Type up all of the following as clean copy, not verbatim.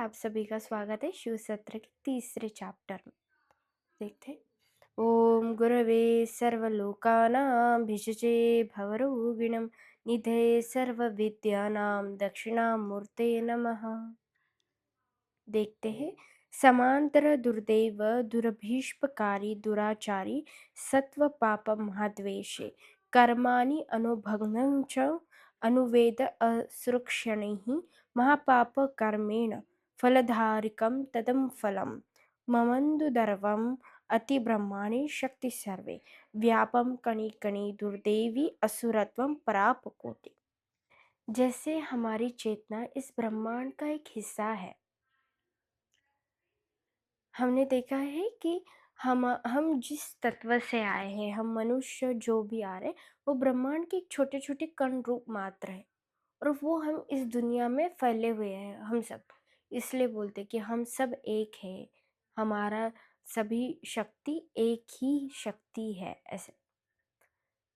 आप सभी का स्वागत है शिव सत्र के तीसरे चैप्टर में। देखते हैं। ओम गुरवे सर्वलोकानां भिषजे भवरोगिणं निधये सर्वविद्यानां दक्षिणामूर्ते नमः। देखते हैं। समांतर दुर्दैव दुरभीष्पकारी दुराचारी सत्व पाप महाद्वेषे कर्माणि अनुभग्नं च अनुवेद असुरक्षणैः महापाप कर्मेण फलधारिकं तदं फलं ममन्दुदर्वम् अतिब्रह्माणि शक्ति सर्वे व्यापम कणि कणि दुर्देवी असुरत्वं परापकोटि। जैसे हमारी चेतना इस ब्रह्मांड का एक हिस्सा है। हमने देखा है कि हम जिस तत्व से आए हैं, हम मनुष्य जो भी आ रहे हैं, वो ब्रह्मांड के छोटे छोटे कण रूप मात्र है। और वो हम इस दुनिया में फैले हुए हैं हम सब। इसलिए बोलते कि हम सब एक है। हमारा सभी शक्ति एक ही शक्ति है ऐसे।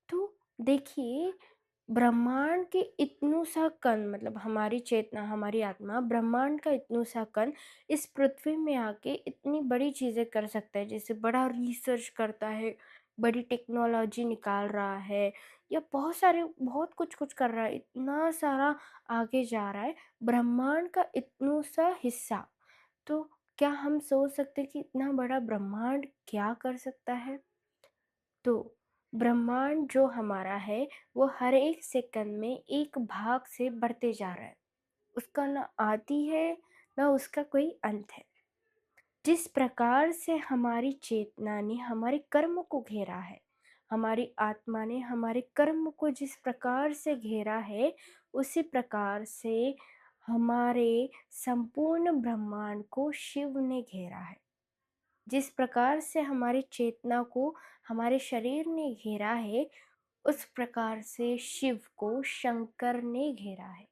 तो देखिए, ब्रह्मांड के इतनू सा कण मतलब हमारी चेतना हमारी आत्मा ब्रह्मांड का इतनू सा कण इस पृथ्वी में आके इतनी बड़ी चीज़ें कर सकता है। जैसे बड़ा रिसर्च करता है, बड़ी टेक्नोलॉजी निकाल रहा है, या बहुत कुछ कुछ कर रहा है, इतना सारा आगे जा रहा है ब्रह्मांड का इतनू सा हिस्सा। तो क्या हम सोच सकते कि इतना बड़ा ब्रह्मांड क्या कर सकता है? तो ब्रह्मांड जो हमारा है वो हर एक सेकंड में एक भाग से बढ़ते जा रहा है। उसका ना आदि है ना उसका कोई अंत है। जिस प्रकार से हमारी चेतना ने हमारे कर्म को घेरा है, हमारी आत्मा ने हमारे कर्म को जिस प्रकार से घेरा है, उसी प्रकार से हमारे संपूर्ण ब्रह्मांड को शिव ने घेरा है। जिस प्रकार से हमारी चेतना को हमारे शरीर ने घेरा है, उस प्रकार से शिव को शंकर ने घेरा है।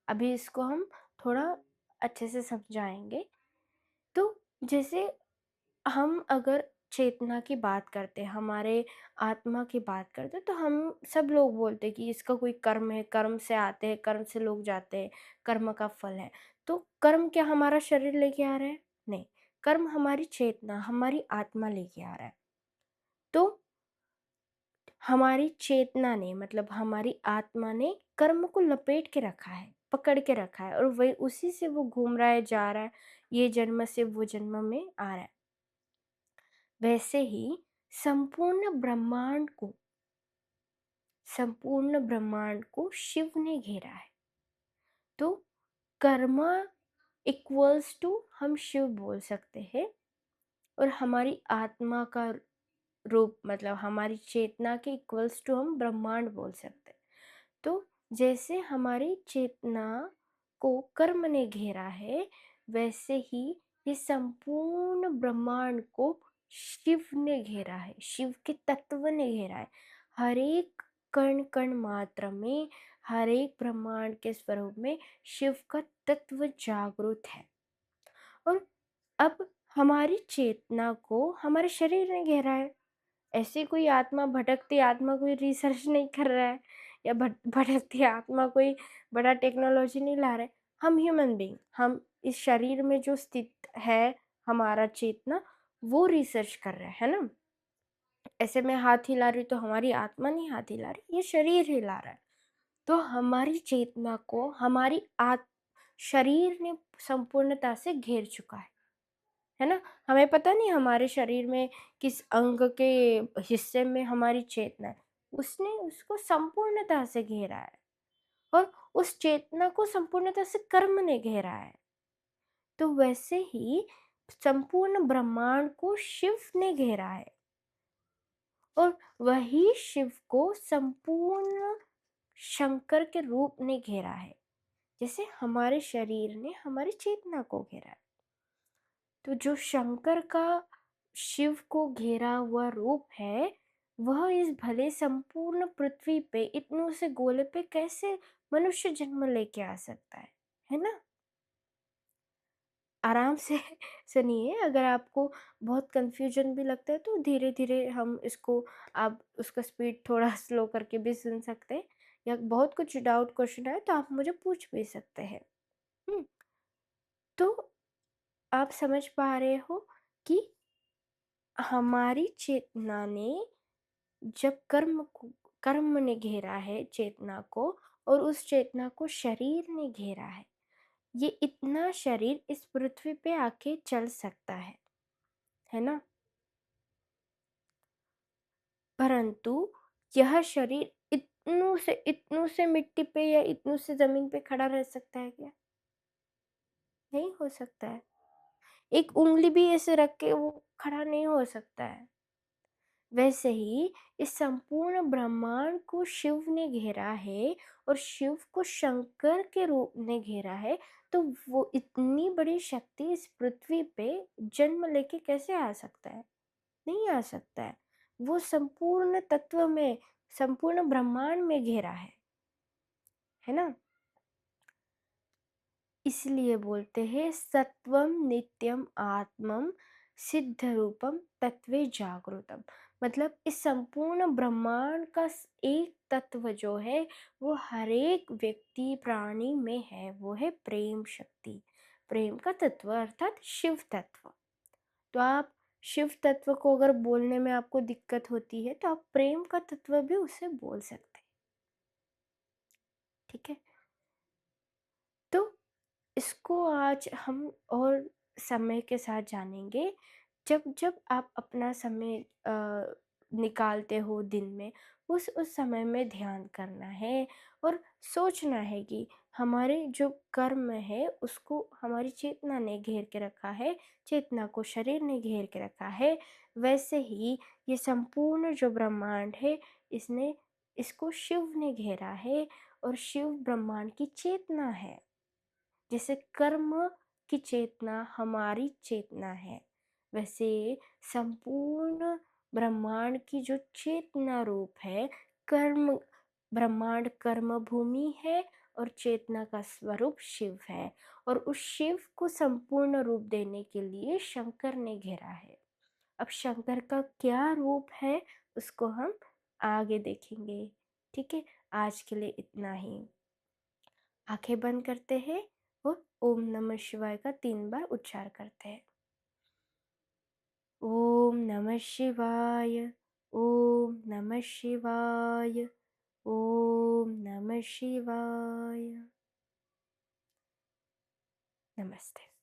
अभी इसको हम थोड़ा अच्छे से समझाएंगे। तो जैसे हम अगर चेतना की बात करते हैं, हमारे आत्मा की बात करते हैं, तो हम सब लोग बोलते हैं कि इसका कोई कर्म है, कर्म से आते हैं, कर्म से लोग जाते हैं, कर्म का फल है। तो कर्म क्या हमारा शरीर लेके आ रहा है? नहीं। कर्म हमारी चेतना हमारी आत्मा लेके आ रहा है। तो हमारी चेतना ने मतलब हमारी आत्मा ने कर्म को लपेट के रखा है, पकड़ के रखा है, और वही उसी से वो घूम रहा है, जा रहा है, ये जन्म से वो जन्म में आ रहा है। वैसे ही संपूर्ण ब्रह्मांड को शिव ने घेरा है। तो कर्म इक्वल्स टू हम शिव बोल सकते हैं। और हमारी आत्मा का रूप मतलब हमारी चेतना के इक्वल्स टू हम ब्रह्मांड बोल सकते हैं। तो जैसे हमारी चेतना को कर्म ने घेरा है, वैसे ही ये संपूर्ण ब्रह्मांड को शिव ने घेरा है, शिव के तत्व ने घेरा है। हर एक कण कण मात्र में, हर एक ब्रह्मांड के स्वरूप में शिव का तत्व जागृत है। और अब हमारी चेतना को हमारे शरीर ने घेरा है। ऐसे कोई आत्मा भटकती आत्मा कोई रिसर्च नहीं कर रहा है, या भटकती आत्मा कोई बड़ा टेक्नोलॉजी नहीं ला रहा है। हम ह्यूमन बीइंग, हम इस शरीर में जो स्थित है हमारा चेतना, वो रिसर्च कर रहा है ना। ऐसे मैं हाथ हिला रही तो हमारी आत्मा नहीं हाथ हिला रही, ये शरीर हिला रहा है। तो हमारी चेतना को हमारी शरीर ने संपूर्णता से घेर चुका है ना। हमें पता नहीं हमारे शरीर में किस अंग के हिस्से में हमारी चेतना है, उसने उसको संपूर्णता से घेरा है। और उस चेतना को संपूर्णता से कर्म ने घेरा है। तो वैसे ही संपूर्ण ब्रह्मांड को शिव ने घेरा है, और वही शिव को संपूर्ण शंकर के रूप ने घेरा है। जैसे हमारे शरीर ने हमारी चेतना को घेरा है, तो जो शंकर का शिव को घेरा हुआ रूप है, वह इस भले संपूर्ण पृथ्वी पे इतनों से गोले पे कैसे मनुष्य जन्म लेके आ सकता है ना। आराम से सुनिए। अगर आपको बहुत कंफ्यूजन भी लगता है तो धीरे धीरे हम इसको, आप उसका स्पीड थोड़ा स्लो करके भी सुन सकते हैं, या बहुत कुछ डाउट क्वेश्चन है तो आप मुझे पूछ भी सकते हैं। हम्म तो आप समझ पा रहे हो कि हमारी चेतना ने जब कर्म ने घेरा है चेतना को, और उस चेतना को शरीर ने घेरा है इतना शरीर इस पृथ्वी पे आके चल सकता है ना? परंतु यह शरीर इतनों से मिट्टी पे या इतनों से जमीन पे खड़ा रह सकता है क्या? नहीं हो सकता है। एक उँगली भी ऐसे रख के वो खड़ा नहीं हो सकता है। वैसे ही इस संपूर्ण ब्रह्मांड को शिव ने घेरा है, और शिव को शंकर के रूप में घेरा है। तो वो इतनी बड़ी शक्ति इस पृथ्वी पे जन्म लेके कैसे आ सकता है? नहीं आ सकता है। वो संपूर्ण तत्व में, संपूर्ण ब्रह्मांड में घेरा है ना? इसलिए बोलते हैं सत्वम नित्यम आत्मम सिद्ध रूपम तत्वे जागृतम। मतलब इस संपूर्ण ब्रह्मांड का एक तत्व जो है वो हर एक व्यक्ति प्राणी में है, वो है प्रेम शक्ति, प्रेम का तत्व अर्थात शिव तत्व। तो आप शिव तत्व को अगर बोलने में आपको दिक्कत होती है तो आप प्रेम का तत्व भी उसे बोल सकते हैं। ठीक है, तो इसको आज हम और समय के साथ जानेंगे। जब जब आप अपना समय निकालते हो दिन में, उस समय में ध्यान करना है और सोचना है कि हमारे जो कर्म है उसको हमारी चेतना ने घेर के रखा है, चेतना को शरीर ने घेर के रखा है। वैसे ही ये संपूर्ण जो ब्रह्मांड है, इसने इसको शिव ने घेरा है, और शिव ब्रह्मांड की चेतना है। जैसे कर्म की चेतना हमारी चेतना है, वैसे संपूर्ण ब्रह्मांड की जो चेतना रूप है, कर्म, ब्रह्मांड कर्म भूमि है और चेतना का स्वरूप शिव है। और उस शिव को संपूर्ण रूप देने के लिए शंकर ने घेरा है। अब शंकर का क्या रूप है उसको हम आगे देखेंगे। ठीक है, आज के लिए इतना ही। आंखें बंद करते हैं और ओम नमः शिवाय का 3 बार उच्चार करते हैं। ओम नमः शिवाय, ओम नमः शिवाय, ओम नमः शिवाय। नमस्ते।